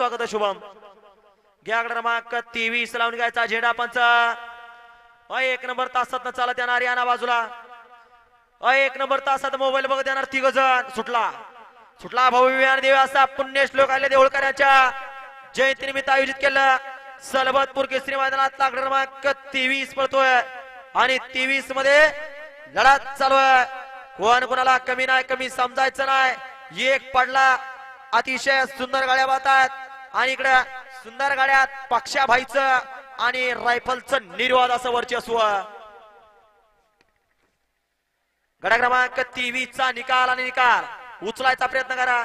स्वागत शुभम घ्या क्रमांक 23 लावून घ्यायचा झेंडा पंच एक नंबर तासात चालत येणार याना बाजूला एक नंबर तासात मोबाईल बघत येणार तिघ जण सुटला सुटला भव्य देव असा पुण्यश्लोक आले देऊळकरांच्या जयंतीनिमित्त आयोजित केलं सलबतपूर केसरी मैदानात क्रमांक 23 पळतोय आणि 23 मध्ये लढत चालू आहे कोण कोणाला कमी नाही कमी समजायचं नाही एक पडला अतिशय सुंदर गाड्या वाहतात आणि इकडे सुंदर गाड्यात पक्षाभाईचं आणि रायफलचं निर्वाद असं वर्चस्व गडा क्रमांक 23 चा निकाल आणि निकाल उचलायचा प्रयत्न करा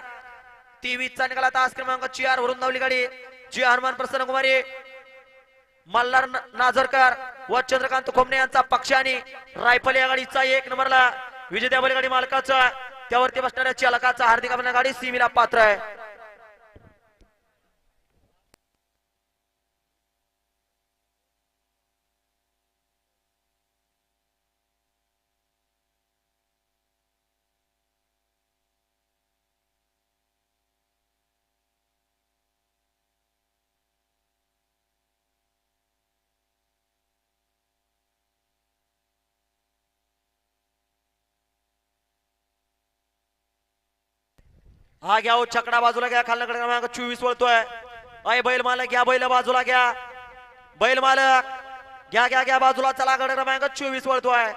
23 चा निकाल तास क्रमांक 4 वरून धावली गाडी जी हनुमान प्रसन्न कुमारी मल्हार नाझरकर व चंद्रकांत खोमणे यांचा पक्ष आणि रायफल या गाडीचा 1 नंबरला विजेत्या बैलगाडी मालकाचा त्यावरती बसणाऱ्या चालकाचा हार्दिक अभिनंदन गाडी सीमीला पात्र आहे हा घ्या छकडा बाजूला घ्या खालना क्रमांक 24 वळतोय अय बैल मालक घ्या बैल बाजूला घ्या बैल मालक घ्या घ्या घ्या बाजूला चला गड क्रमांक 24 वळतोय